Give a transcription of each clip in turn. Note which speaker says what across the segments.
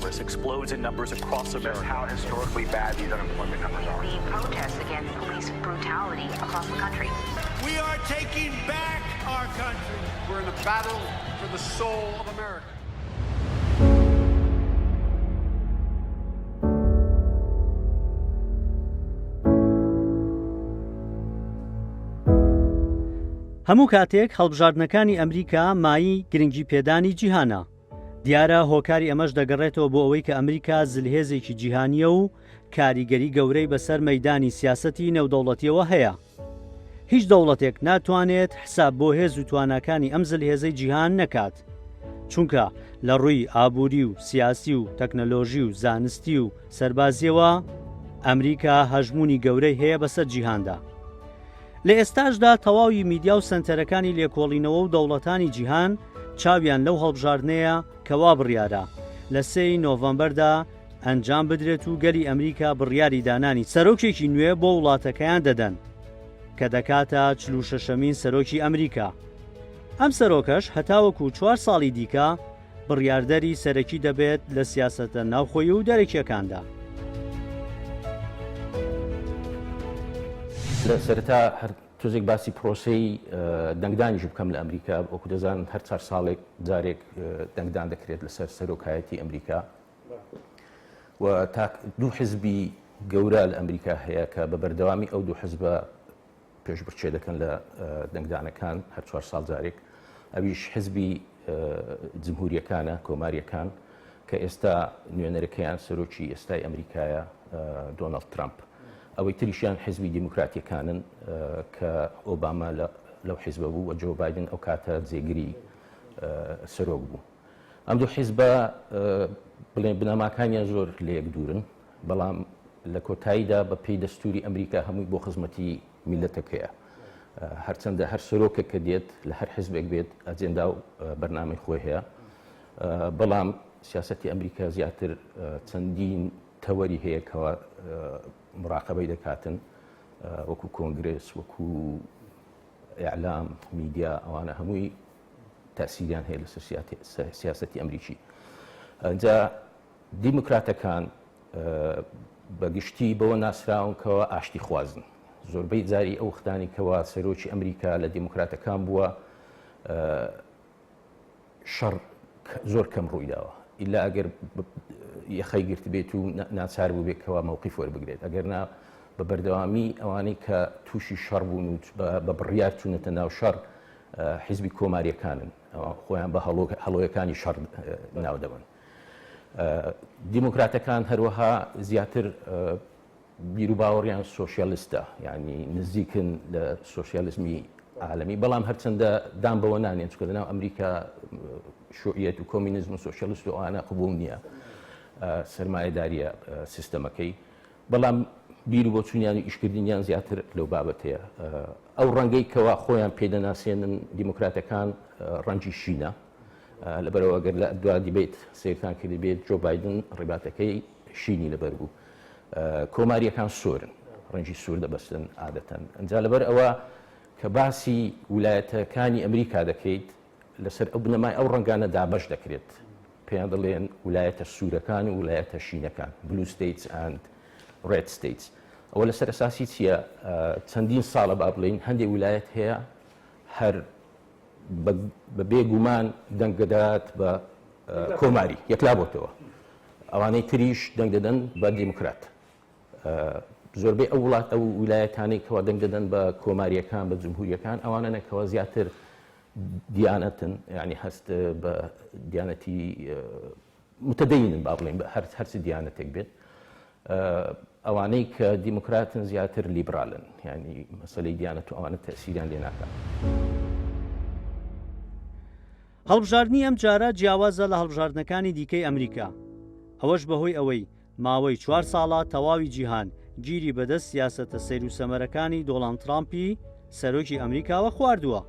Speaker 1: coronavirus explodes in numbers across America.
Speaker 2: Just how historically bad these unemployment numbers are.
Speaker 3: The protests against police brutality across the country.
Speaker 4: We are taking back our country.
Speaker 2: We're in a battle for the soul of America.
Speaker 5: هەموو کاتێک هەڵبژاردنەکانی ئەمریکا مایی گرنگی پێدانی جیهانە. دیارە هۆکاری ئەمەش دەگەڕێتەوە بۆ ئەوەی کە ئەمریکا زلهێزێکی جیهانیە و کاریگەری گەورەی بەسەر مەیدانی سیاسەتی نێودەوڵەتیەوە هەیە. هیچ دەوڵەتێک ناتوانێت حساب بۆ هێز و تواناکانی ئەم زلهێزەی جیهان نەکات، چونکە لە ڕووی ئابووری و سیاسی و تەکنەلۆژی و زانستی و سەربازیەوە ئەمریکا هەژمونی گەورەی هەیە بەسەر جیهاندا. لە ئێستاشدا تەواوی میدیا و سنتەرەکانی لێکۆڵینەوە و دەوڵەتانی جیهان چاویان لەو هەڵبژاردنەیە کەوا بڕیارە لە 3 نۆڤەمبەردا ئەنجام بدرێت و گەلی ئەمریکا بڕیاری دانانی سەرۆکێکی نوێ بۆ وڵاتەکەیان دەدەن کە دەکاتە 46مین سەرۆکی ئەمریکا. ئەم سەرۆکەش هەتاوەکو 4 ساڵی دیکە بڕیاردەری سەرەکی دەبێت لە سیاسەتە ناوخۆیی و دەرەکیەکاندا.
Speaker 6: لە سەرەتا هەر تۆزێک باسی پرۆسەی دەنگدانیش بکەم لە ئەمریکا وەکو دەزانن هەر 4 ساڵێک جارێک دەنگدان دەکرێت لەسەر سەرۆکایەتی ئەمریکا و تا دوو حزبی گەورە لە ئەمریکا هەیە کە بە بەردەوامی ئەو دوو حزبە پێشبڕکێ دەکەن لە دەنگدانەکان هەر 4 ساڵ جارێک. ئەویش حزبی جمهوریەکانە کۆماریەکان کە ئێستا نوێنەرەکەیان سەرۆکی ئێستای ئەمریکایە دۆناڵد ترامپ. ئەوەی تریشیان حزبی دیموکراتیەکانن کە ئۆباما لەو حیزبە بوو و جۆ بایدن ئەو کاتە جێگیری سەرۆک بوو. ئەم دوو حیزبە بڵێن بنەماکانیان زۆر لە یەک دوورن، بەڵام لە کۆتاییدا بە پێی دەستوری ئەمریکا هەمووی بۆ خزمەتی میلەتەکەیە. هەرچەندە هەر سەرۆکێک کە دێت لە هەر حیزبێک بێت ئەجێندا و بەرنامەی خۆی هەیە، بەڵام سیاسەتی ئەمریکا زیاتر چەندین تەوەری هەیە کەەوە مراقبەی دەکاتن، وەکو کۆنگرس، وەکو ئیعلام، میدیا، ئەوانە هەمووی تاسیریان هەیە لەسەر سیاسەتی ئەمریکی. ئەجا دیموکراتەکان بەگشتی بەوە ناسراون کەەوە ئاشتی خوازن. زۆربەی جاری ئەو وختانی کەەوە سەرۆکی ئەمریکا لە دیموکراتەکان بووە شەڕ زۆر کەم ڕوویداوە، ئیلا ئەگەر یەخەی گرت بێت و ناچار بوو بێتەوە مووقیف وەربگرێت. ئەگەرنا بە بەردەوامی ئەوانەی کە تووشی شەڕ بوون و بە بڕیار چوونەتە ناو شەڕ حیزبی کۆماریەکانن، خۆیان بە هەڵۆیەکانی شەڕ ناودەبن. دیموکراتەکان هەروەها زیاتر بیر و باوەڕیان سۆشیالیستە، یعنی نزیکن لە سۆشیالیزمی عالەمی، بەڵام هەرچەندە دام بەوە نانێن چکە لەناو ئەمریکا شۆعیەت و کۆمینیزم و سۆشیالیست و ئەوانە قبوڵ نییە سەرمایەداریە سیستەمەکەی، بەڵام بیر و بۆچوونیان و ئیشکردنیان زیاتر لەو بابەتەیە. ئەو ڕەنگەی کەوا خۆیان پێدەناسێنن دیموکراتەکان ڕەنجی شینە، لەبەرەوە ئەگەر لە دوا دیبێت سیرتان کردی بێت جۆ بایدن ڕێباتەکەی شینی لەبەر بوو. کۆماریەکان سۆرن، ڕەنجی سوور دەبەستن عادەتەن. ئەنجا لەبەر ئەوە کە باسی ویلایەتەکانی ئەمریکا دەکەیت لەسەر ئەو بنەمای ئەو ڕەنگانە دابەش دەکرێت، پێیان دەڵێن ویلایەتە سوورەکان و ویلایەتە شینەکان، بلو ستیتس ئەند ڕێد ستیتس. ئەوە لەسەر ئەساسی چییە؟ چەندین ساڵە با بڵێن هەندێک ویلایەت هەیە هەر بە بێگومان دەنگدات بە کۆماری یەکلا بۆتەوە، ئەوانەی تریش دەنگ دەدەن بە دیموکرات. زۆربەی ئەو وڵات ئەو ویلایەتانەی کەوا دەنگ دەدەن بە کۆماریەکان بە جمهوریەکان ئەوانە نەکەوە زیاتر دیانەتن، یعنی هەست بە دیانەتی متدەینن با بڵێن هەرچی دیانەتێک بێت. ئەوانەی کە دیموکراتن زیاتر لیبرالن، یعنی مەسەلەی دیانەت و ئەوانە تەسیریان لێ ناکات.
Speaker 5: هەڵبژاردننی ئەم جارە جیاوازە لە هەڵبژاردنەکانی دیکەی ئەمریکا. ئەوەش بەهۆی ئەوەی ماوەی 4 ساڵە تەواوی جیهان گیری بەدەست سیاسەتە سەیر و سەمەرەکانی دۆناڵد ترامپی سەرۆکی ئەمریکاوە خواردووە.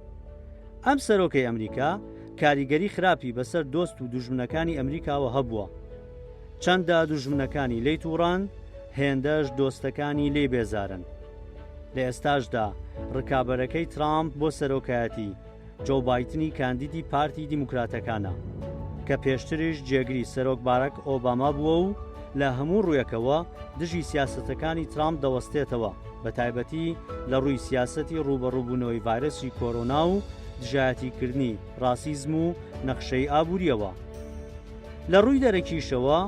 Speaker 5: ئەم سەرۆکەی ئەمریکا کاریگەری خراپی بەسەر دۆست و دوژمنەکانی ئەمریکاوە هەبووە. چەندە دوژمنەکانی لێی تووڕان، هێندەش دۆستەکانی لێ بێزارن. لە ئێستاشدا ڕکابەرەکەی ترامپ بۆ سەرۆکایەتی جۆ بایدنی کاندیدی پارتی دیموکراتەکانە. کە پێشتریش جێگری سەرۆک باراک ئۆباما بووە و لە هەموو ڕوویەکەوە دژی سیاسەتەکانی ترامپ دەوەستێتەوە بە تایبەتی لە ڕووی سیاسەتی ڕوبەڕووبوونەوەی ڤایرۆسی کۆرۆنا و دژایەتیکردنی ڕاسیزم و نەخشەی ئابوووریەوە. لە ڕووی دەرەکیشەوە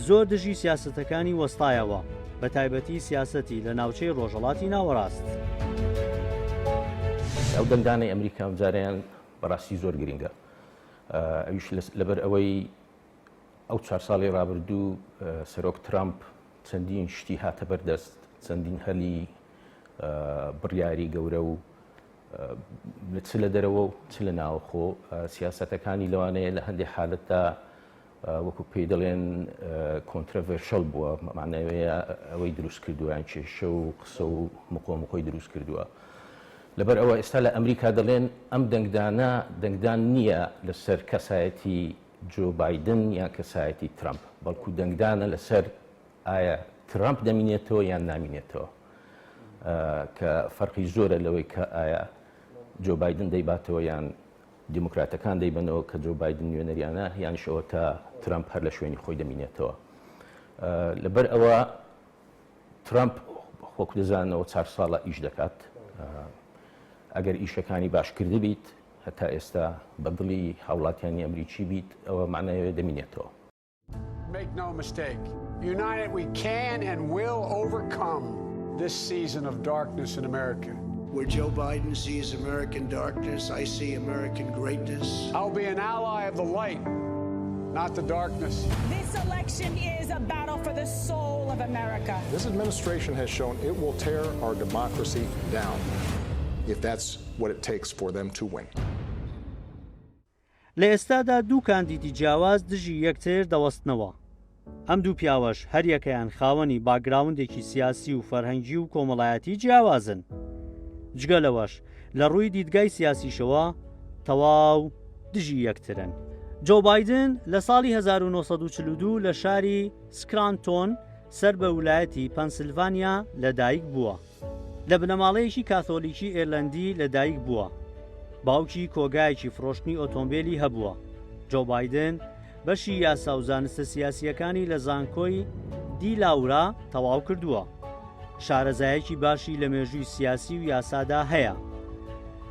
Speaker 5: زۆر دژی سیاسەتەکانی وەستایەوە بە تایبەتی سیاسەتی لە ناوچەی ڕۆژهەڵاتی ناوەڕاست.
Speaker 6: ئەو دەنگدانەی ئەمریکا جاریان بەڕاستی زۆر گرنگە. ئەویش لەبەر ئەوەی ئەو 4 ساڵی ڕابردوو سەرۆک ترامپ چەندین شتی هاتە بەردەست، چەندین هەلی بڕیاری گەورە و چ لە دەرەوە و چ لە ناوخۆ سیاسەتەکانی لەوانەیە لە هەندێک حالەتدا وەکو پێی دەڵێن کۆنترڤێرشەڵ بووە، معناوەیە ئەوەی دروست کردووە یان کێشە و قسە و مقۆمقۆی دروست کردووە. لەبەر ئەوە ئێستا لە ئەمریکا دەڵێن ئەم دەنگدان نییە لەسەر کەسایەتی جۆ بایدن یان کەسایەتی ترامپ، بەڵکو دەنگدانە لەسەر ئایا ترامپ دەمینێتەوە یان نامینێتەوە، کە فەرقی زۆرە لەوەی کە ئایا جۆ بایدن دەیباتەوە یان دیموکراتەکان دەیبنەوە کە جۆ بایدن نوێنەریانە یانشەوە تا ترامپ هەر لە شوێنی خۆی دەمینێتەوە. لەبەر ئەوە ترامپ خۆک دەزانەوە 4 ساڵە ئیش دەکات، ئەگەر ئیشەکانی باشکردی بیت هەتا ئێستا بە دڵی هاوڵاتیانی ئەمریکی بیت ئەوە معناوێ دەمینێتەوە.
Speaker 2: Make no mistake, united we can and will overcome this season of darkness in America.
Speaker 4: Where Joe Biden sees American darkness, I see American greatness.
Speaker 2: I'll be an ally of the light, not the darkness.
Speaker 7: This election is a battle for the soul of America.
Speaker 8: This administration has shown it will tear our democracy down if that's what it takes for them to win.
Speaker 5: لە ئێستادا دوو کاندیدی جیاواز دژی یەکتر دەوەستنەوە. ئەم دوو پیاوەش هەریەکەیان خاوەنی باگراوندێکی سیاسی و فەرهەنگی و کۆمەڵایەتی جیاوازن. جگە لەوەش لە ڕووی دیدگای سیاسیشەوە تەواو دژی یەکترن. جۆ بایدن لە ساڵی 1942 لە شاری سکرانتۆن سەر بە ویلایەتی پەنسیلڤانیا لەدایک بووە. لە بنەماڵەیەکی کاتۆلیکی ئێرلەندی لەدایک بووە. باوکی کۆگایەکی فرۆشتنی ئۆتۆمبیلی هەبووە. جۆ بایدن بەشی یاسا و زانستە سیاسیەکانی لە زانکۆی دیلاورا تەواو کردووە. شارەزایەکی باشی لە مێژووی سیاسی و یاسادا هەیە.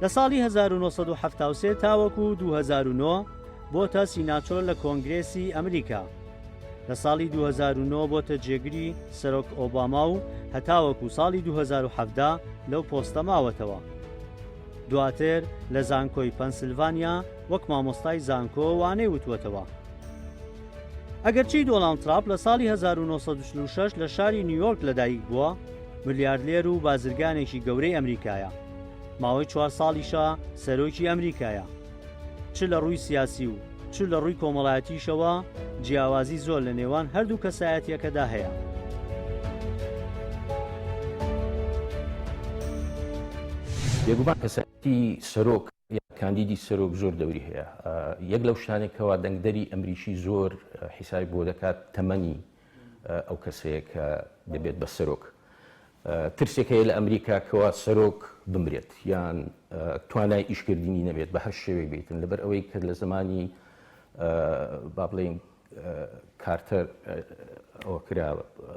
Speaker 5: لە ساڵی 1970 تاوەکو 2009 بۆتە سیناتۆر لە کۆنگرێسی ئەمریکا. لە ساڵی 2009 بۆتە جێگری سەرۆک ئۆباما و هەتاوەکو ساڵی 2017 لەو پۆستە ماوەتەوە. دواتر لە زانکۆی پەنسیلڤانیا وەک مامۆستای زانکۆ وانەی وتوەتەوە. ئەگەرچی دۆناڵد ترامپ لە ساڵی 1946 لە شاری نیویۆرک لەدایک بووە، ملیاردلێر و بازرگانێکی گەورەی ئەمریکایە. ماوەی 4 ساڵیشە سەرۆکی ئەمریکایە. چ لە ڕووی سیاسی و چ لە ڕووی کۆمەڵایەتیشەوە جیاوازی زۆر لە نێوان هەردوو کەسایەتیەکەدا هەیە.
Speaker 6: بێگومان کەسایەتی سەرۆک یا کاندیدی سەرۆک زۆر دەوری هەیە. یەک لەو شتانێکەوە دەنگدەری ئەمریکی زۆر حیسابی بۆ دەکات تەمەنی ئەو کەسەیە کە دەبێت بە سەرۆک. ترسێک هەیە لە ئەمریکا کەوا سەرۆک بمرێت یان توانای ئیشکردنی نەبێت بە هەر شێوەیە بێتن، لەبەر ئەوەی کە لە زمانی با بڵێن کارتەر ئەوە کرا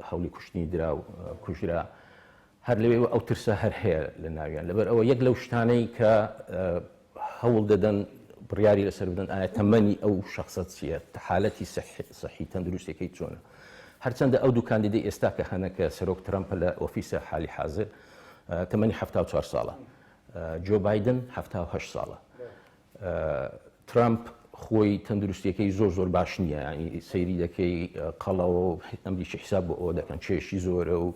Speaker 6: هەوڵی کوشتنی درا و کوژرا، هەر لەوێ ئەو ترسە هەر هەیە لە ناویان. لەبەر ئەوە یەک لەو شتانەی کە هەوڵ دەدەن بڕیاری لەسەر بدەن ئایا تەمەنی ئەو شخصەت چییە، حالەتی سەحی تەندروستێکەی چۆنە. هەرچەندە ئەو دوو کاندیدی ئێستا کە هەنە کە سەرۆک ترامپ لە ئۆفیسە حالی حاضر تەمەنی 74 ساڵە، جۆ بایدن 78 ساڵە. ترامپ خۆی تەندروستیەکەی زۆر باش نییە، ینی سەیری دەکەی قەڵەوە و ئەمریکی حساب بۆ ئەوە دەکەن، چێشی زۆرە و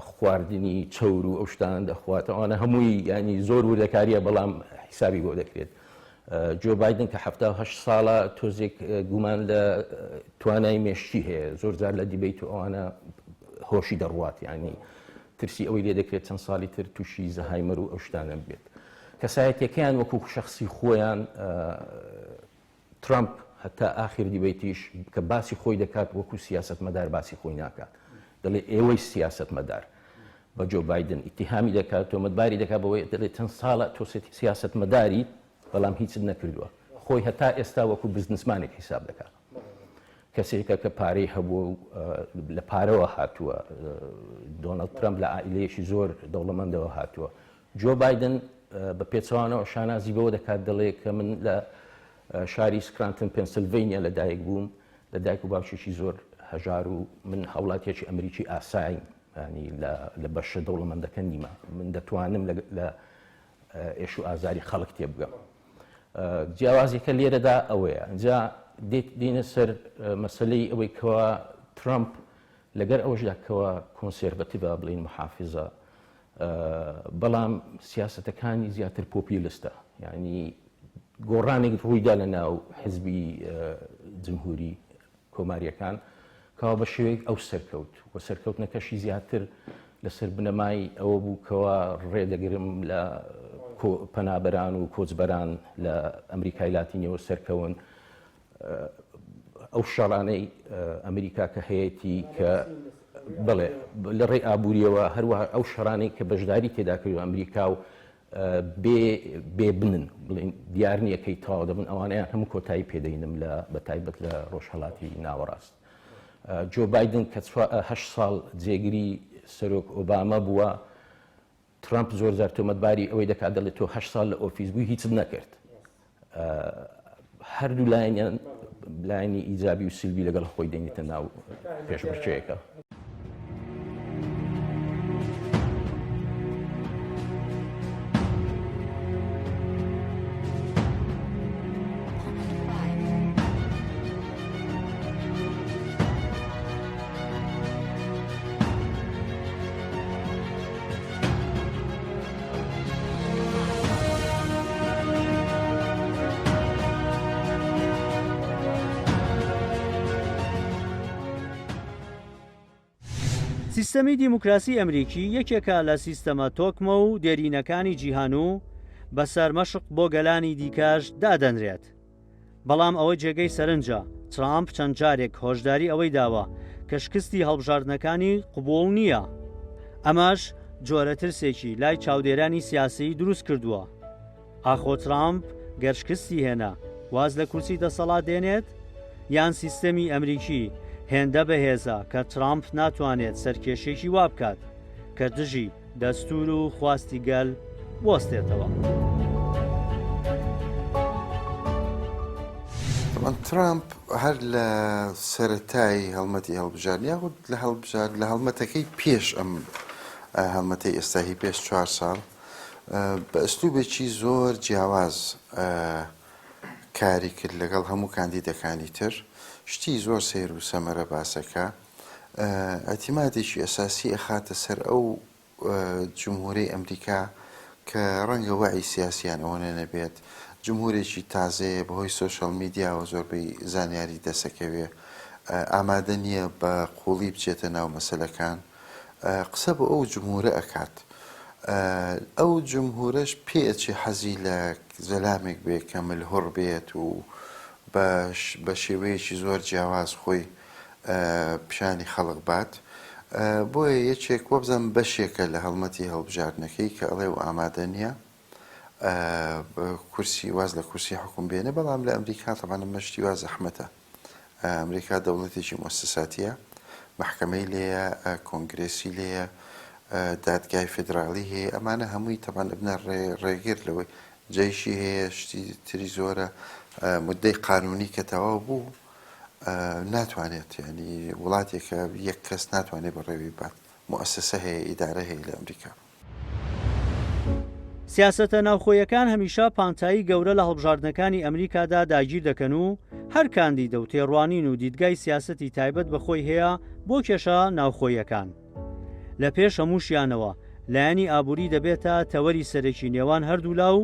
Speaker 6: خواردنی چەور و ئەو شتان دەخواتە، ئەوانە هەمووی ینی زۆر وردەکاریە بەڵام حسابی بۆ دەکرێت. جۆ بایدن کە 78 ساڵە تۆزێک گومان لە توانای مێشتی هەیە، زۆر جار لە دیبیت و ئەوانە هۆشی دەڕوات، ینی ترسی ئەوەی لێ دەکرێت چەند ساڵی تر تووشی زەهایمەر و ئەو شتانە بێت. کەسایەتیەکەیان وەکو شخصی خۆیان ترامپ هەتا ئاخر دیبیتیش کە باسی خۆی دەکات وەکو سیاسەتمەدار باسی خۆی ناکات، دەڵێ ئێوەی سیاسەتمەدار. بە جۆ بایدن ئیتیهامی دەکات، تۆمەتباری دەکات بەوەی دەڵێت چەند ساڵە تۆ سیاسەتمەداری بەڵام هیچت نەکردووە، خۆی هەتا ئێستا وەکو بزنسمانێک حیساب دەکات کەسێکە کە پارەی هەبوو و لە پارەوە هاتووە دۆناڵد ترامپ لە عائیلەیەکی زۆر دەوڵەمەندەوە هاتووە جۆ بایدن بە پێچەوانەوە شانازی بەوە دەکات دەڵێ کە من لە شاری سکرانتن پێنسیلڤینیا لەدایک بووم لە دایک و باوکێکی زۆر هەژار و من هاوڵاتیەکی ئەمریکی ئاساییم ینی لە بەشە دەوڵەمەندەکە نیمە من دەتوانم لە ئێش و ئازاری خەڵک تێ بگەم جیاوازێکە لێرەدا ئەوەیە اینجا دێنە سەر مەسلەی ئەوەی کەوا ترامپ لەگەر ئەوەشدا کەوا کۆنسێرڤەتیڤە بڵین محافظە بەڵام سیاسەتەکانی زیاتر پۆپیلستە یعنی گۆڕانێک ڕوویدا لە ناو حزبی جمهوری کۆماریەکان کەوا بە شێوەیەک ئەو سەرکەوت و سەرکەوتنەکەشی زیاتر لەسەر بنەمای ئەوە بوو کەوا ڕێدەگرم لە پەنابەران و کۆچبەران لە ئەمریکای لاتینیەوە سەرکەون ئەو شەڕانەی ئەمریکا کە هەیەی کە بڵێ لە ڕێی ئابوووریەوە هەروەها ئەو شەڕانەی کە بەشداری تێدا کرد ئەمریکا و بێ بنن بڵین دیار نییەکەی تاوا دەبن ئەوانیان هەموو کۆتایی پێدەینم لە بەتایبەت لە ڕۆژهەڵاتی ناوەڕاست جۆ بایدن کە 8 ساڵ جێگیری سەرۆک ئۆبامە بووە ترامپ زۆر زار تۆمەتباری ئەوەی دەکات دەڵێت تۆ 8 ساڵ لە ئۆفیس بووی هیچت نەکرد هەردوو لایەنیان لایەنی ئیجابی و سلبی لەگەڵ خۆی دێنێتە ناو پێشبڕکێیەکە
Speaker 5: سیستەمی دیموکراسی ئەمریکی یەکێکە لە سیستەمە تۆکمە و دێرینەکانی جیهان و بەسەر مەشق بۆ گەلانی دیکەش دادەنرێت بەڵام ئەوە جێگەی سەرنجە ترامپ چەند جارێک هۆشداری ئەوەی داوە کە شکستی هەڵبژاردنەکانی قبوڵ نییە ئەمەش جۆرە ترسێکی لای چاودێرانی سیاسی دروست کردووە ئاخۆ ترامپ گەرشکستی هێنا واز لە کورسی دەسەڵات دێنێت یان سیستەمی ئەمریکی هێندە بەهێزە کە ترامپ ناتوانێت سەرکێشێکی وا بکات کە دژی دەستور و خواستی گەل وەستێتەوە.
Speaker 9: ترامپ هەر لە سەرەتای هەڵمەتی هەڵبژاردن یاخود لە هەڵمەتەکەی پێش ئەم هەڵمەتەی ئێستاهی پێش 4 ساڵ بە ئەسلوبێکی زۆر جیاواز کاری کرد لەگەڵ هەموو کاندیدەکانی تر شتی زۆر سیر و سەمەرە باسەکە ئەتیمادێکی ئەساسی ئەخاتە سەر ئەو جمهوری ئەمریکا کە ڕەنگە وعی سیاسیان ئەوەنە نەبێت جمهورێکی تازەیە بەهۆی سۆشەڵ میدیاوە زۆربەی زانیاری دەسەکەوێ ئامادە نییە بە قوڵی بچێتە ناو مەسەلەکان قسە بە ئەو جمهورە ئەکات ئەو جمهورەش پێچی حەزی لە زەلامێک بێت کە ملهوڕ بێت و بە شێوەیەکی زۆر جیاواز خۆی پیشانی خەڵق بات بۆیە یەکێک وەبزەم بەشێکە لە هەڵمەتی هەڵبژاردنەکەی کە ئەڵێ و ئامادە نییە کورسی واز لە کورسی حکوم بێنێ بەڵام لە ئەمریکا تەمانە مەشتی واز زەحمەتە ئەمریکا دەوڵەتێکی مؤسساتیە محکەمەی لێیە کۆنگرێسی لێیە دادگای فدراڵی هەیە ئەمانە هەمووی تەمان بنە ڕێگر لەوەی جەیشی هەیە شتی تری زۆرە مدەی قانونی کە تەواو بوو ناتوانێت ینی وڵاتێکە یەک کەس ناتوانێت بەڕێوی بات مؤسسە هەیە ئیدارە هەیە لە ئەمریکا.
Speaker 5: سیاسەتە ناوخۆیەکان هەمیشە پانتایی گەورە لە هەڵبژاردنەکانی ئەمریکادا داگیر دەکەن و هەر کاندیدە و تێڕوانین و دیدگای سیاسەتی تایبەت بەخۆی هەیە بۆ کێشە ناوخۆیەکان لە پێش هەمووشیانەوە لایەنی ئابووری دەبێتە تەوەری سەرەکی نێوان هەردوو لاو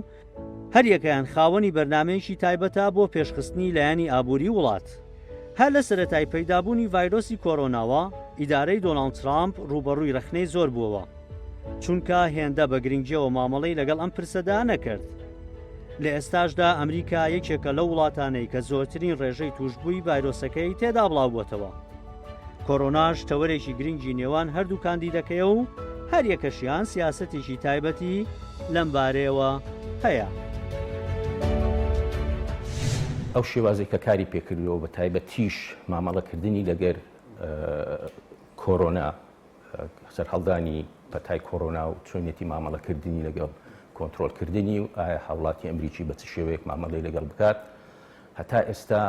Speaker 5: هەر یەکەیان خاوەنی بەرنامەیەکی تایبەتە بۆ پێشخستنی لایەنی ئابووری وڵات هەر لە سەرەتای پەیدابوونی ڤایرۆسی کۆرۆناوە ئیدارەی دۆناڵد ترامپ ڕوبەڕووی رەخنەی زۆر بووەوە چونکە هێندە بە گرنگیەوە مامەڵەی لەگەڵ ئەم پرسەدا نەکرد لە ئێستاشدا ئەمریکا یەکێکە لە وڵاتانەی کە زۆرترین ڕێژەی توشببووی ڤایرۆسەکەی تێدا بڵاوبووەتەوە کۆرۆناش تەوەرێکی گرنگی نێوان هەردوو کاندیدەکەیە و هەر یەکەشیان سیاسەتێکی تایبەتی لەم بارەیەوە هەیە.
Speaker 6: ئەو شێوازێک کە کاری پێکردەوە بە تایبەتیش مامەڵەکردنی لەگەر کۆرۆنا سەرهەڵدانی پەتای کۆرۆنا و چۆنیەتی مامەڵەکردنی لەگەڵ کۆنتترۆلکردنی و ئایا هاوڵاتی ئەمریکی بە چ شێوەیەک مامەڵی لەگەڵ بکات هەتا ئێستا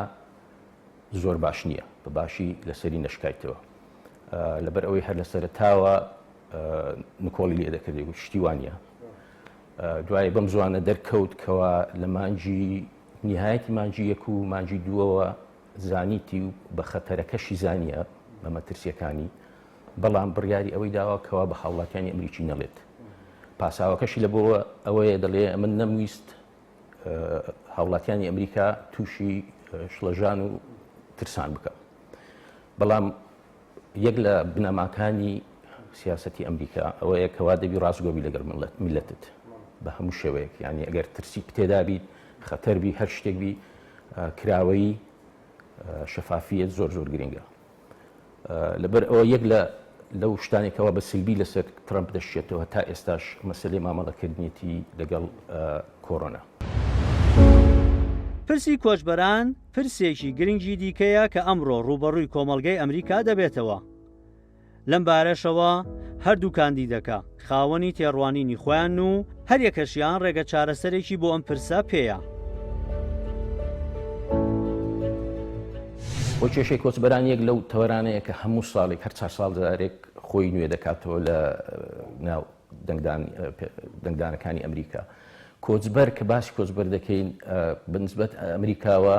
Speaker 6: زۆر باش نییە بە باشی لەسەری نەشکایتەوە لەبەر ئەوەی هەر لە سەرتاوە نکۆڵی لێ دەکردێت و شتی وانە دوای بەم زوانە دەرکەوت کەوا لە مانجی نهایەتی مانجی یەک و مانجی دووەوە زانیتی و بە خەتەرەکەشی زانیە بە مەترسیەکانی بەڵام بڕیاری ئەوەی داوا کەوا بە هاوڵاتیانی ئەمریکی نەڵێت پاساوەکەشی لە بۆەوە ئەوەیە دەڵێ ئەمە نەمویست هاوڵاتیانی ئەمریکا تووشی شڵەژان و ترسان بکە بەڵام یەک لە بنەماکانی سیاسەتی ئەمریکا ئەوەیە کەوا دەبی ڕاستگۆبی لەگەڵ میلەتت بە هەموو شێوەیەک یعنی ئەگەر ترسی پتێدا بیت خەتەر بی هەر شتێک بی کراوەی شەفافیت زۆر زۆر گرنگە لەبەر ئەوە یەک لەو شتانێکەوە بە سلبی لەسەر ترامپ دەشێتەوە تا ئێستاش مەسلەی مامەڵەکردنیەتی لەگەڵ کۆرۆنا.
Speaker 5: پرسی کۆچبەران پرسێکی گرنگی دیکەیە کە ئەمڕۆ ڕوبەڕووی کۆمەڵگەی ئەمریکا دەبێتەوە. لەم بارەشەوە هەردوو کاندیدەکە خاوەنی تێڕوانینی خۆیان و هەر یەکەشیان ڕێگە چارەسەرێکی بۆ ئەم پرسە پێیە.
Speaker 6: بۆ کێشەی کۆچبەران یەک لەو تەوەرانەیە کە هەموو ساڵێک هەر 4 ساڵ جارێک خۆی نوێ دەکاتەوە لە ناو دەنگدانەکانی ئەمریکا. کۆچبەر کە باسی کۆچبەر دەکەین بنسبەت ئەمریکاوە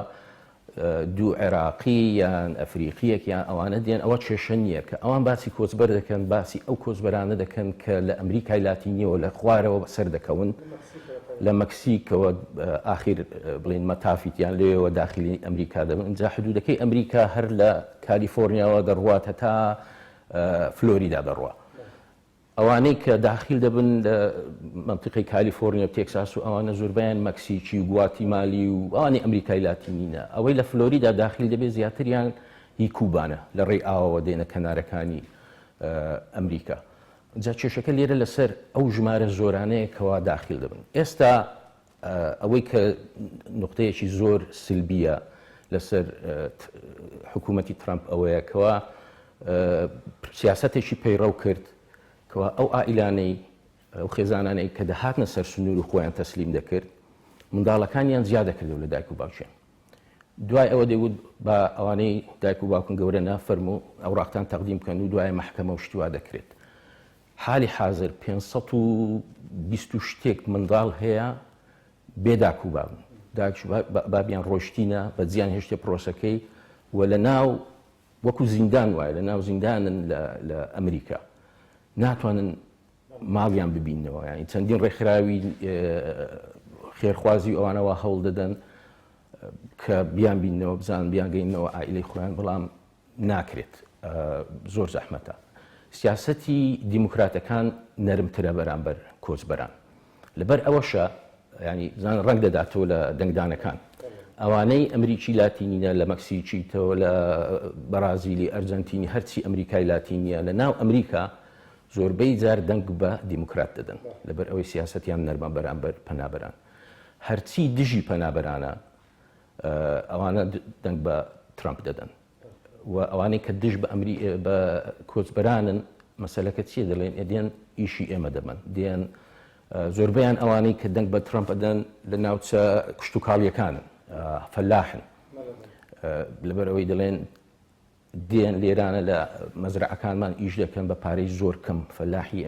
Speaker 6: دوو عێراقی یان ئەفریقیەک یان ئەوانە دێن ئەوە کێشە نییە کە ئەوان باسی کۆچبەر دەکەن باسی ئەو کۆچبەرانە دەکەن کە لە ئەمریکای لاتینیەوە لە خوارەوە سەر دەکەون لە مەکسیکەوە ئاخیر بڵین مەتافیتیان لێەوە داخلی ئەمریکا دەبن جا حدودەکەی ئەمریکا هەر لە کالیفۆرنیاوە دەڕواتە تا فلۆریدا دەڕوە ئەوانەی کە داخل دەبن لە منطقەی کالیفۆرنیا و تێکساس و ئەوانە زۆربیان مەکسیکی و گواتیمالی و ئەوانەی ئەمریکای لاتینینە ئەوەی لە فلۆریدا داخل دەبێت زیاتریان هی کوبانە لە ڕێی ئاوەوە دێنە کەنارەکانی ئەمریکا جا کێشەکە لێرە لەسەر ئەو ژمارە زۆرانەیە کەوا داخل دەبن ئێستا ئەوەی کە نقطەیەکی زۆر سلبیە لەسەر حکوومەتی ترامپ ئەوەیە کەوا سیاسەتێکی پەیڕەو کرد کەوا ئەو ئائیلانەی ئەو خێزانانەی کە دەهاتنە سەر سنوور و خۆیان تەسلیم دەکرد منداڵەکانیان زیادە کردەوە لە دایک و باوکیان دوای ئەوە دەیوت بە ئەوانەی دایک و باوکن گەورە نافەرمو ئەوراقتان تەقدیم بکەن و دوای مەحکەمە و شتوا دەکرێت حالی حاضر 520 شتێک منداڵ هەیە بێداک و باون بابیان ڕۆشتینە بە جیان هێشتێ پرۆسەکەی و لە ناو وەکو زیندان وایە لە ناو زیندانن لە ئەمریکا ناتوانن ماڵیان ببینەوە یانی چەندین ڕێکخراوی خێرخوازی ئەوانەوە هەوڵ دەدەن کە بیان بینەوە بزان بیان گەینەوە ئائیلەی خۆیان بەڵام ناکرێت زۆر زەحمەتە سیاسەتی دیموکراتەکان نەرمترە بەرامبەر کۆچبەران لەبەر ئەوەشە ینی زان ڕەنگ دەداتەوە لە دەنگدانەکان ئەوانەی ئەمریکی لاتینینە لە مەکسیکیتەوە لە بەرازیلی ئەرجەنتینی هەرچی ئەمریکای لاتینیە لە ناو ئەمریکا زۆربەی جار دەنگ بە دیموکرات دەدەن لەبەر ئەوەی سیاسەتیان نەرمە بەرامبەر پەنابەران هەرچی دژی پەنابەرانە ئەوانە دەنگ بە ترامپ دەدەن و ئەوانەی کە دژ بە کۆچبەرانن مەسەلەکە چیە دەڵێن ئێدێن ئیشی ئێمە دەبن دێن زۆربیان ئەوانەی کە دەنگ بە ترامپ دەدەن لە ناوچە کشت و کاڵیەکانن فەلاحن لەبەر ئەوەی دەڵێن دێن لێرانە لە مەزرعەکانمان ئیش دەکەن بە پارەی زۆر کەم فەلاحی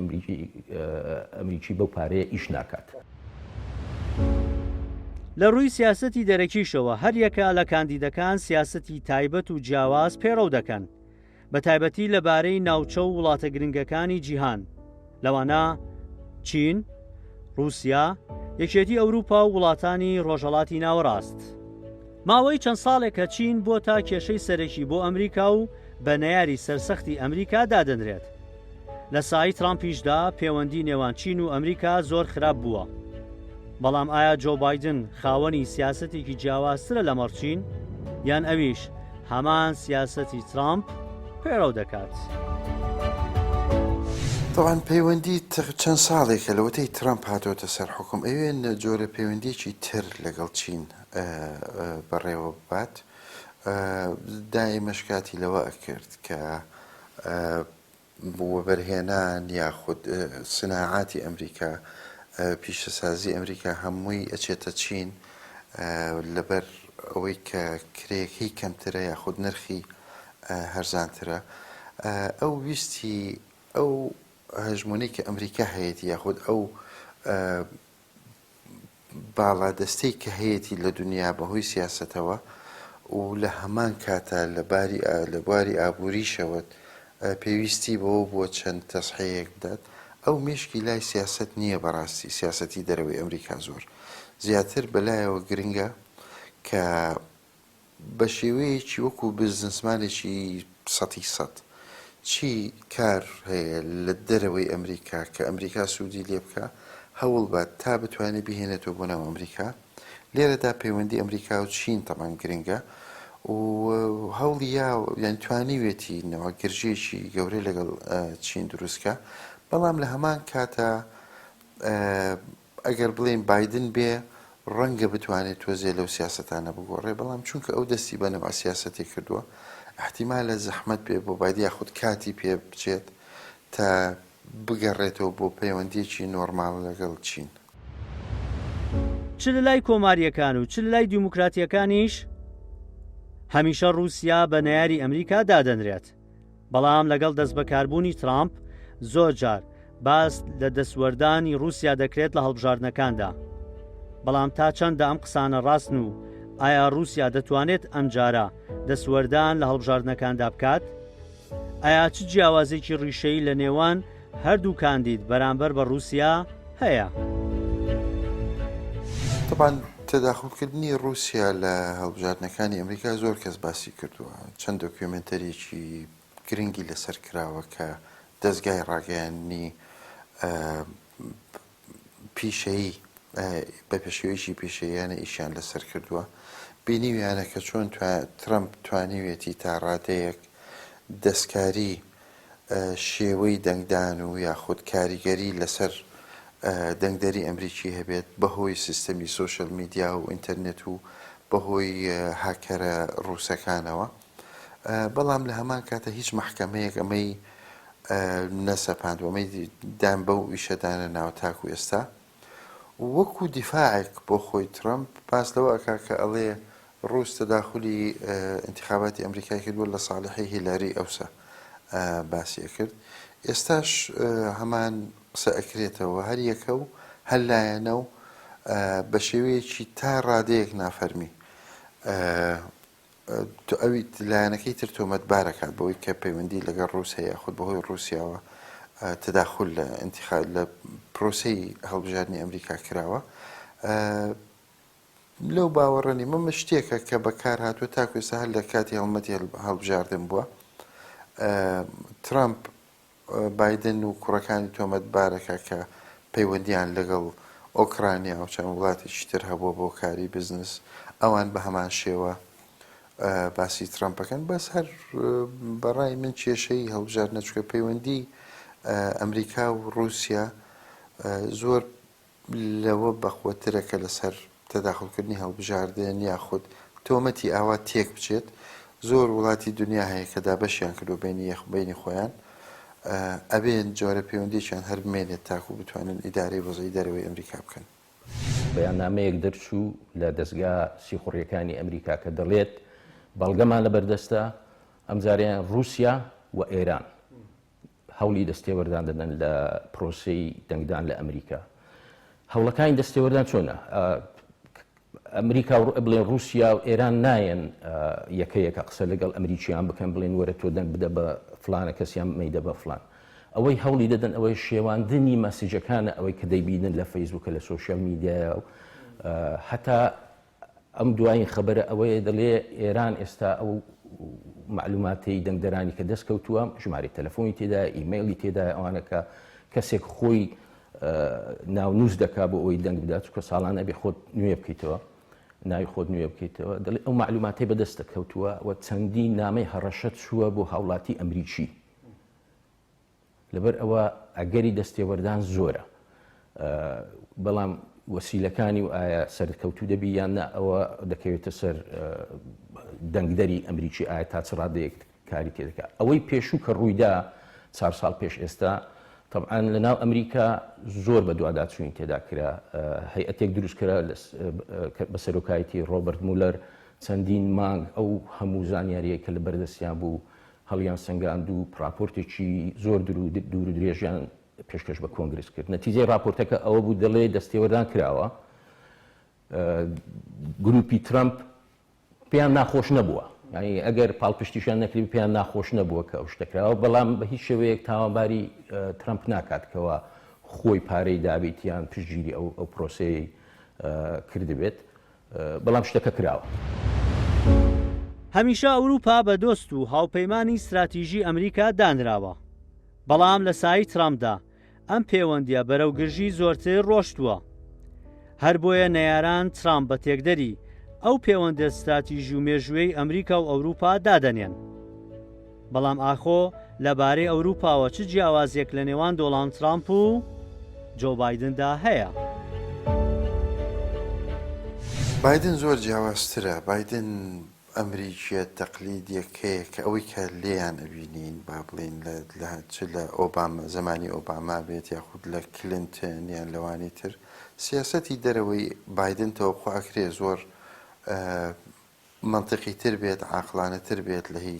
Speaker 6: ئەمریکی بەو پارەیە ئیش ناکات.
Speaker 5: لە ڕووی سیاسەتی دەرەکیشەوە هەر یەکە لە کاندیدەکان سیاسەتی تایبەت و جیاواز پێڕەو دەکەن بە تایبەتی لەبارەی ناوچە و وڵاتە گرنگەکانی جیهان لەوانە چین، رووسیا، یەکێتی ئەوروپا و وڵاتانی ڕۆژهەڵاتی ناوەڕاست. ماوەی چەند ساڵێکە چین بۆ تا کێشەی سەرەکی بۆ ئەمریکا و بە نەیاری سەرسەختی ئەمریکا دادەنرێت. لە سای ترامپیشدا پەیوەندی نێوان چین و ئەمریکا زۆر خراپ بووە. بەڵام ئایا جۆ بایدن خاوەنی سیاسەتێکی جیاوازترە لە مەڕچین یان ئەویش هەمان سیاسەتی ترامپ پێڕەو دەکات؟
Speaker 9: طبعا پەیوەندی چەند ساڵێکە لەوەتەی ترامپ هاتۆتە سەر حکوم ئەوێن جۆرە پەیوەندیەکی تر لەگەڵ چین بەڕێوە بات دائیمەش کاتی لەوە ئەکرد کە وەبەرهێنان یاخود سناعاتی ئەمریکا پیشەسازی ئەمریکا هەمووی ئەچێتە چین لەبەر ئەوەی کە کرێکەی کەمترە یاخود نرخی هەرزانترە ئەو ویستی ئەو هەژمونەی کە ئەمریکا هەیەی یاخود ئەو باڵادەستەی کە هەیەی لە دنیا بەهۆی سیاسەتەوە و لە هەمان کاتە لە بواری ئابووریشەوە پێویستی بەوە بۆ چەند تەسحەیەک بدات ئەو مێشکی لای سیاست نییە بەڕاستی سیاسەتی دەرەوەی ئەمریکا زۆر زیاتر بەلایەوە گرنگە کە بە شێوەیەکی وەکو بزنسمانێکی 100% چی کار هەیە لە دەرەوەی ئەمریکا کە ئەمریکا سوودی لێ بکە هەوڵ بات تا بتوانێت بهێنێتەوە بۆ ناو ئەمریکا لێرەدا پەیوەندی ئەمریکا و چین تەمان گرنگە و هەوڵی یان توانیوێتی نەوە گرژێکی گەورەی لەگەڵ چین دروستکە بەڵام لە هەمان کاتە ئەگەر بڵێن بایدن بێ ڕەنگە بتوانێت تۆزێ لەو سیاسەتانە بگۆڕێ بەڵام چونکە ئەو دەستی بەنەوە سیاسەتی کردووە احتیمالە زەحمەت پێ بۆ باید یاخود کاتی پێ بچێت تا بگەڕێتەوە بۆ پەیوەندیەکی نۆرمال لەگەڵ چین
Speaker 5: چ لە لای کۆماریەکان و چ لە لای دیموکراتیەکانیش هەمیشە رووسیا بە نەیاری ئەمریکا دادەنرێت بەڵام لەگەڵ دەست بەکاربوونی ترامپ زۆر جار باس لە دەسوەردانی رووسیا دەکرێت لە هەڵبژاردنەکاندا بەڵام تا چەندە ئەم قسانە ڕاستن و ئایا رووسیا دەتوانێت ئەم جارە دەسوەردان لە هەڵبژاردنەکاندا بکات؟ ئایا چ جیاوازێکی ڕیشەی لە نێوان هەردوو کاندید بەرامبەر بە رووسیا هەیە؟
Speaker 9: طبعا تەداخلکردنی رووسیا لە هەڵبژاردنەکانی ئەمریکا زۆر کەس باسی کردووە چەند دۆکیومنتەرێکی گرنگی لەسەر کراوە کە دەستگای ڕاگەیاندنی پیشەیی بە پێشەوەیشی پیشەیانە ئیشیان لەسەر کردووە بینیویانە کە چۆن ترامپ توانیوێتی تا ڕادەیەک دەستکاری شێوەی دەنگدان و یاخود کاریگەری لەسەر دەنگدەری ئەمریکی هەبێت بەهۆی سیستەمی سوشەل میدیا و ئینتەرنێت و بەهۆی هاکەرە ڕووسەکانەوە بەڵام لە هەمان کاتە هیچ مەحکەمەیەک ئەمەی نەسەپاند ئەمەی دام بەو ئیشەدانە ناوتاک و ئێستا وەکو دیفاعێک بۆ خۆی ترامپ باس لەوە ئەکا کە ئەڵێ ڕووس تەداخلی انتخاباتی ئەمریکای کردووە لە ساڵحی هیلاری ئەوسا باسی کرد ئێستاش هەمان قسە ئەکرێتەوە هەر یەکە و هەر لایەنە و بە شێوەیەکی تا ڕادەیەک نافەرمی ئەوی لایەنەکەی تر تۆمەتبارەکات بەوەی کە پەیوەندی لەگەڵ ڕووس هەیە خود بەهۆی رووسیاوە تداخل لە لە پرۆسەی هەڵبژاردننی ئەمریکا کراوە لەو باوەڕەنی مەمە شتێکە کە بەکار هاتووە تاکو ئێستا هەر لە کاتی هەڵمەتی هەڵبژاردن بووە ترامپ بایدن و کوڕەکانی تۆمەتبارەکە کە پەیوەندیان لەگەڵ ئۆکرانیا و چەند وڵاتێکی تر هەبووە بۆ کاری بزنس ئەوان بە هەمان شێوە باسی ترامپەکەن بەس هەر بەڕای من کێشەی هەڵبژاردنە چکە پەیوەندی ئەمریکا و رووسیا زۆر لەوە بەخۆترەکە لەسەر تەداخلکردنی هەڵبژاردن یاخود تۆمەتی ئاوا تێک بچێت زۆر وڵاتی دنیا هەیە کە دابەشیان کردو بینی خۆیان ئەبێن جۆرە پەیوەندیشیان هەر بمێنێت تاکو بتوانن ئیدارەی وەزەی دەرەوەی ئەمریکا بکەن
Speaker 6: بەیاننامەیەک دەرچوو لە دەستگا سیخوڕیەکانی ئەمریکا کە دەڵێت بەڵگەمان لەبەردەستە ئەمجاریان رووسیا و ئێران هەوڵی دەستێوەردان دەدەن لە پرۆسەی دەنگدان لە ئەمریکا هەوڵەکانی دەستێوەردان چۆنە ئەمریکا بڵێن رووسیا و ئێران نایەن یەکەیەکە قسە لەگەڵ ئەمریکیان بکەن بڵێن وەرە تۆ دەنگ بدە بە فلانە کەسیان مەیدە بە فلان ئەوەی هەوڵی دەدەن ئەوەی شێواندنی مەسیجەکانە ئەوەی کە دەیبینن لە فەیسبووکە لە سوۆشیال میدیایە و هەتا ئەم دوایین خەبەرە ئەوەیە دەڵێ ئێران ئێستا ئەو معلوماتی دەنگدەرانی کە دەستکەوتووە ژمارە تەلەفۆنی تێدا ئیمەیلی تێدا ئەوانەکە کەسێک خۆی ناونووس دەکا بۆ ئەوی دەنگ بدات چکە ساڵان ئەبێ خۆت نوێ بکەیتەوە ناوی خۆت نوێ بکەیتەوە دەڵێ ئەو معلوماتی بەدەست دەکەوتووە و چەندی نامەی هەڕەشە چووە بۆ هاوڵاتی ئەمریکی لەبەر ئەوە ئەگەری دەستێوەردان زۆرە بەڵام وەسیلەکانی و ئایا سەرکەوتو دەبی یاننا ئەوە دەکەوێتە سەر دەنگدەری ئەمریکی ئایا تا چ ڕادەیەک کاری تێدەکات ئەوەی پێشوو کە ڕوویدا 4 ساڵ پێش ئێستا طبعاً لە ناو ئەمریکا زۆر بە دوواداچوین تێدا کرا هەیئەتێک دروستکرا بە سەرۆکایەتی ڕۆبرت مولەر چەندین مانگ ئەو هەموو زانیاریە کە لە بەردەستیان بوو هەڵیان سەنگاند و راپۆرتێکی زۆر دوور و درێژیان پێشکەش بە کۆنگرس کرد نەتیجەی راپۆرتەکە ئەوە بوو دەڵێ دەستێوەردان کراوە گروپی ترامپ پێیان ناخۆش نەبووە یعنی ئەگەر پاڵپشتیشان نەکردی پێیان ناخۆش نەبووە کە ئەو شتەکراوە بەڵام بە هیچ شێوەیەک تاوانباری ترامپ ناکات کەەوە خۆی پارەی دابێتیان پشتگیری ئەو پرۆسەی کردبێت بەڵام شتەکە کراوە.
Speaker 5: هەمیشە ئەوروپا بە دۆست و هاوپەیمانی استراتیژی ئەمریکا دانراوە بەڵام لە سایی ترامپدا ئەم پەیوەندیە بەرەو گرژی زۆرتر ڕۆشتووە هەر بۆیە نەیاران ترامپ بە تێکدەری ئەو پەیوەندە استراتیژی و مێژووی ئەمریکا و ئەوروپا دادەنێن بەڵام ئاخۆ لەبارەی ئەوروپاوە چ جیاوازێک لە نێوان دۆناڵد ترامپ و جۆ بایدندا هەیە.
Speaker 9: بایدن زۆر جیاوازترە بایدن ئەمریکیە تەقلیدیەکەیە کە ئەوەی کە لێیان ئەبینین با بڵین لە ئۆباما زمانی ئۆباما بێت یاخود لە کلنتن یان لەوانی تر سیاسەتی دەرەوەی بایدنتەوە خواکرێ زۆر منطقی تر بێت عاقلانەتر بێت لە هی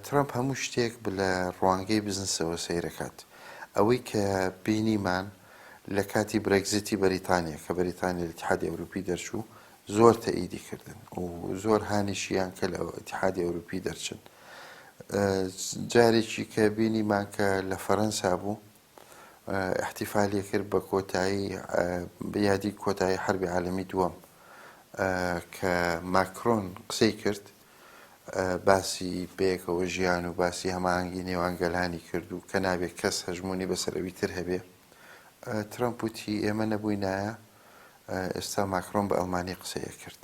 Speaker 9: ترامپ هەموو شتێک لە ڕوانگەی بزنسەوە سەیرەکات ئەوەی کە بینیمان لە کاتی برێگزیتی بەریتانیا کە بەریتانیا لە ئیتحادی ئەوروپی دەرچوو زۆر تەئیدی کردن و زۆر هانیشیان کە لە ئیتحادی ئەوروپی دەرچن جارێکی کە بینیمان کە لە فەرەنسا بوو احتیفالیە کرد بە کۆتایی یادی کۆتایی حربی عالەمی دووەم کە ماکرۆن قسەی کرد باسی بەیەکەوە ژیان و باسی هەماهەنگی نێوان گەلانی کرد و کە نابێت کەس هەژمونی بەسەرەوی تر هەبێ ترامپ وتی ئێمە نەبووینایە ئێستا ماکرۆن بە ئەڵمانی قسەیە کرد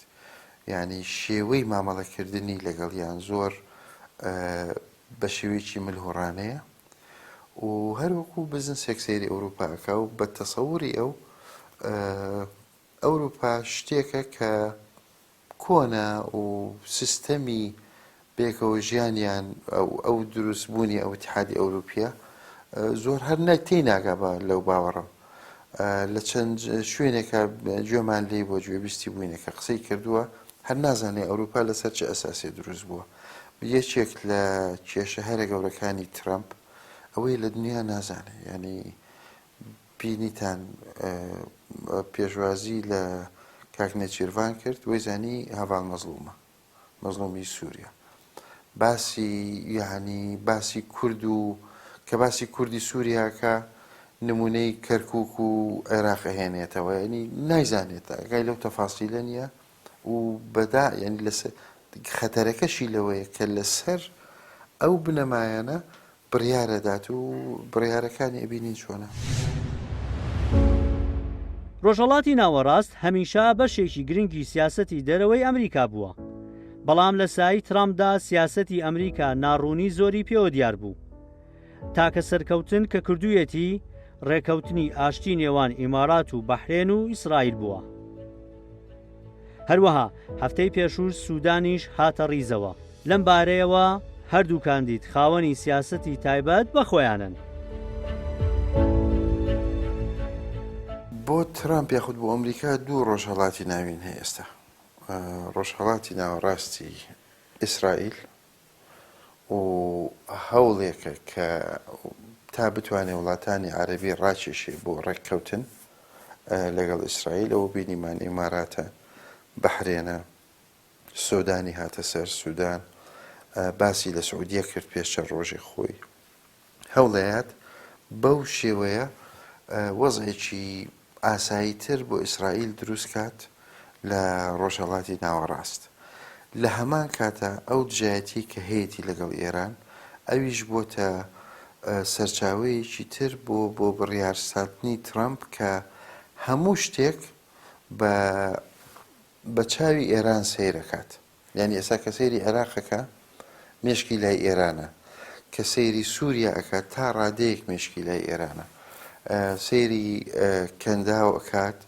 Speaker 9: یعنی شێوەی مامەڵەکردنی لەگەڵیان زۆر بە شێوەیەکی ملهوڕانەیە و هەروەکو بزنسێک سەیری ئەوروپاکە و بە تەسەووری ئەوروپا شتێکە کە کۆنا و سیستەمی بێکەوە ژیانیان ئەو دروستبوونی ئەو اتحادی ئەوروپیە زۆر هەر نەتێی ناگا بە لەو باوەڕم لە چەند شوێنێکە گوێمان لێی بۆ گوێبیستی بووینێکە قسەی کردووە هەر نازانێ ئەوروپا لەسەر چه ئەساسی دروست بووە یەکێک لە کێشە هەرە گەورەکانی ترامپ ئەوەی لە دنیا نازانێ ینی بینیتان پێشوازی لە کاکنێچیروان کرد وەی زانی هەواڵ مەزلومی سووریا باسی کورد و کە باسی کوردی سووریاکە نمونەی کەرکووک و عێراق هێنێتەوە ینی نایزانێتە گای لەو تەفاسیلە نییە و بەدا ینی لەسەر خەتەرەکەشی لەوەیە کە لەسەر ئەو بنەمایانە بڕیارەدات و بڕیارەکانی ئەبینین چۆنە.
Speaker 5: ڕۆژهەڵاتی ناوەڕاست هەمیشە بەشێکی گرنگی سیاسەتی دەرەوەی ئەمریکا بووە بەڵام لە سایی ترامپدا سیاسەتی ئەمریکا ناڕوونی زۆری پێوە دیار بوو تاکە سەرکەوتن کە کردوویەتی ڕێکەوتنی ئاشتی نێوان ئیمارات و بەحرێن و ئیسرائیل بووە هەروەها هەفتەی پێشوو سوودانیش هاتە ڕیزەوە لەم بارەیەوە هەردووکان دیت خاوەنی سیاسەتی تایبەت بە خۆیانن.
Speaker 9: بۆ ترامپ یاخود بۆ ئەمریکا دوو ڕۆژهەڵاتی ناوین هەیە ئێستا ڕۆژهەڵاتی ناوەڕاستی ئیسرائیل و هەوڵێکە کە تا بتوانێت وڵاتانی عەرەبی ڕاکێشێ بۆ ڕێککەوتن لەگەڵ ئیسرائیل ئەوە بینیمان ئیماراتە بەحرێنە سۆدانی هاتە سەر سوودان باسی لە سعودیە کرد پێش چەند ڕۆژی خۆی هەوڵەیەت بەو شێوەیە وەزعێکی ئاساییتر بۆ ئیسرائیل دروست کات لە ڕۆژهەڵاتی ناوەڕاست لە هەمان کاتە ئەو دژایەتی کە هەیەی لەگەڵ ئێران ئەویش بۆتە سەرچاوەیەکی تر بۆ بڕیارساتنی ترامپ کە هەموو شتێک بە چاوی ئێران سەیرەکات یعنی ئێستا کە سەیری عێراقەکە مێشکی لای ئێرانە کە سەیری سووریا ئەکات تا ڕادەیەک مێشکی لای ئێرانە سەیری کەنداو ئەکات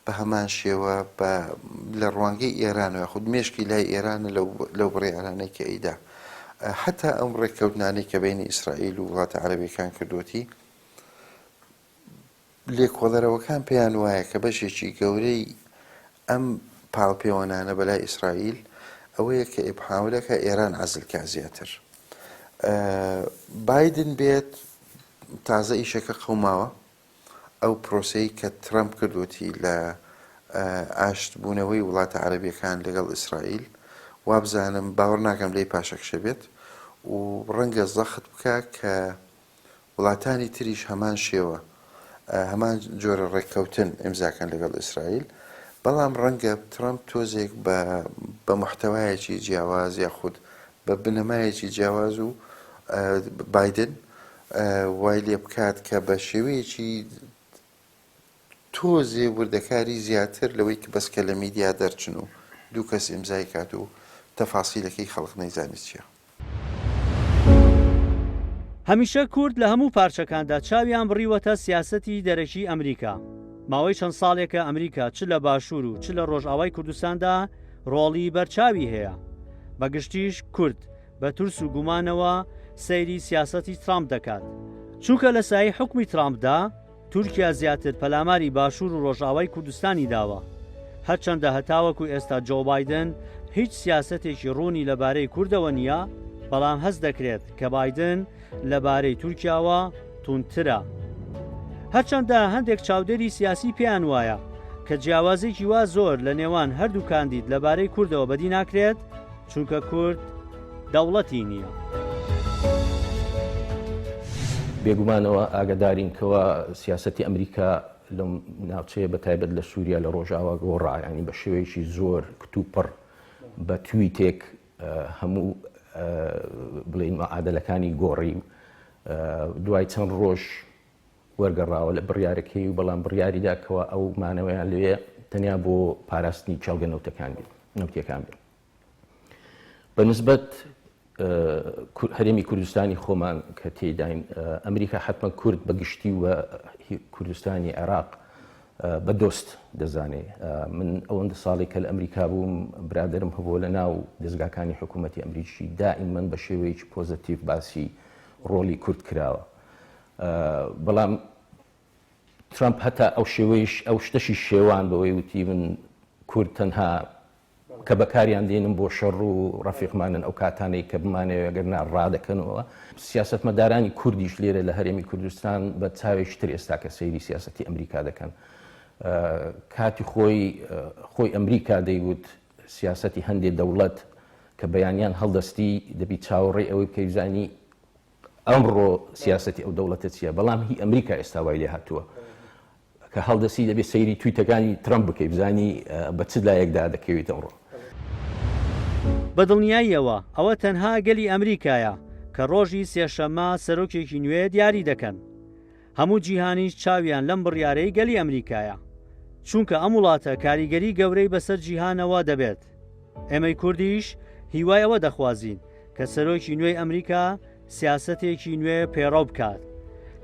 Speaker 9: بە هەمان شێوە لە ڕوانگەی ئێرانەوە خود مێشکی لای ئێرانە لەو بڕێارانەی کە ئەیدا حتا ئەم ڕێککەوتنانەی کە بینی ئیسرائیل و وڵاتە عەرەبیەکان کردوتی لێکۆڵەرەوەکان پێیان وایە کە بەشێکی گەورەی ئەم پاڵپەیوەنانە بەلای ئیسرائیل ئەوەیە کە ئیبحاولەکە ئێران عەزلکا زیاتر بایدن بێت تازە ئیشەکە قەوماوە ئەو پرۆسەی کە ترەمپ کردوتی لە ئاشتبوونەوەی وڵاتە عەرەبیەکان لەگەڵ ئیسرائیل وابزانم باوەڕ ناکەم لێی پاشەکشە بێت و ڕەنگە زەخت بکە کە وڵاتانی تریش هەمان شێوە هەمان جۆرە ڕێککەوتن ئیمزاکەن لەگەڵ ئیسرائیل بەڵام ڕەنگە ترەمپ تۆزێک بە محتەوایەکی جیاواز یاخود بە بنەمایەکی جیاواز و بایدن وای لێ بکات کە بە شێوەیەکی تۆزێ وردەکاری زیاتر لەوەی کە بەسکە لە میدیا دەرچن و دوو کەس ئیمزای کات و تەفاسیلەکەی خەڵق نەیزانی چییە.
Speaker 5: هەمیشە کورد لە هەموو پارچەکاندا چاویان بڕیوەتە سیاسەتی دەرەکی ئەمریکا. ماوەی چەند ساڵێکە ئەمریکا چ لە باشوور و چ لە ڕۆژئاوای کوردستاندا ڕۆڵی بەرچاوی هەیە. بەگشتیش کورد بە ترس و گومانەوە سەیری سیاسەتی ترامپ دەکات. چونکە لە سایه حکومی ترامپدا تورکیا زیاتر پەلاماری باشوور و ڕۆژئاوای کوردستانی داوە. هەرچەندە هەتاوەکو ئێستا جۆ بایدن هیچ سیاسەتێکی ڕوونی لەبارەی کوردەوە نییە، بەڵام هەست دەکرێت کە بایدن لەبارەی تورکیاوە تونترە. هەرچەندە هەندێک چاودێری سیاسی پێیان وایە کە جیاوازێکی وا زۆر لە نێوان هەردوو کاندید لەبارەی کوردەوە بەدی ناکرێت چونکە کورد دەوڵەتی نییە.
Speaker 6: بێگومانەوە ئاگدارین کەوە سیاسەتی ئەمریکا لەم ناوچەیە بەتایبەت لە سووریا لە ڕۆژاوا گۆڕا ینی بە شێوەیەکی زۆر کتوپڕ بە تویتێک هەموو بڵین عادەلەکانی گۆڕی دوای چەند ڕۆژ وەرگەڕاوە لە بڕیارەکەی و بەڵام بڕیاریدا کەوە ئەو مانەوەیان لێ تەنیا بۆ پاراستنی چەڵگە نەوتیەکان بێت. بەنسبەت هەرێمی کوردستانی خۆمان کە تێداین ئەمریکا حتمما کورد بەگشتی و کوردستانی عێراق بە دۆست دەزانێ. من ئەوەندە ساڵی کە لە ئەمریکا بووم برادرم هەبوو لە ناو دەستگاکانی حکوومەتی ئەمریکی دائیمەن بە شێوەیەکی پۆزتیڤ باسی ڕۆڵی کورد کراوە. بەڵام ترامپ هەتا ئەو شتەشی شێوان بەوەی وتی من کورد تەنها کە بەکاریان دێنم بۆ شەڕ و ڕەفیقمانن ئەو کاتانەی کە بمانەوە گەرنا ڕادەکەنەوە. سیاسەتمەدارانی کوردیش لێرە لە هەرێمی کوردستان بە چاوێکتر ئێستا کە سەیری سیاسەتی ئەمریکا دەکەن. کاتی خۆی ئەمریکا دەیوت سیاسەتی هەندێک دەوڵەت کە بەیانیان هەڵدەستی دەبی چاوەڕێی ئەوەی بکەیزانی ئەمڕۆ سیاسەتی ئەو دەوڵەتە چییە، بەڵام هی ئەمریکا ئێستا وای لێ هاتووە کە هەڵدەستی دەبێت سەیری تویتەکانی ترامپ بکەی بزانی بە چ لایەکدا دەکەوێت ئەمڕۆ.
Speaker 5: بەدڵنیاییەوە ئەوە تەنها گەلی ئەمریکایە کە ڕۆژی سێشەممە سەرۆکێکی نوێ دیاری دەکەن. هەموو جیهانیش چاویان لەم بڕیارەی گەلی ئەمریکایە چونکە ئەم وڵاتە کاریگەری گەورەی بەسەر جیهانەوە دەبێت. ئێمەی کوردیش هیوای ئەوە دەخوازین کە سەرۆکی نوێی ئەمریکا سیاسەتێکی نوێ پێڕەو بکات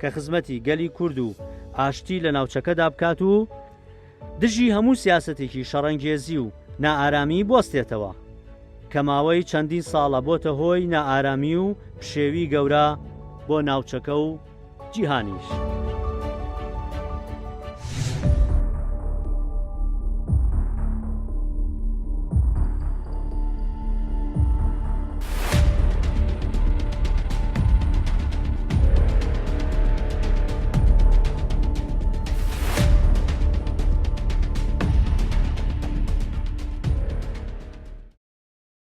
Speaker 5: کە خزمەتی گەلی کورد و ئاشتی لە ناوچەکەدا بکات و دژی هەموو سیاسەتێکی شەڕەنگێزی و نائارامی بۆستێتەوە کە ماوەی چەندین ساڵە بۆتە هۆی نائارامی و پشێوی گەورە بۆ ناوچەکە و جیهانیش.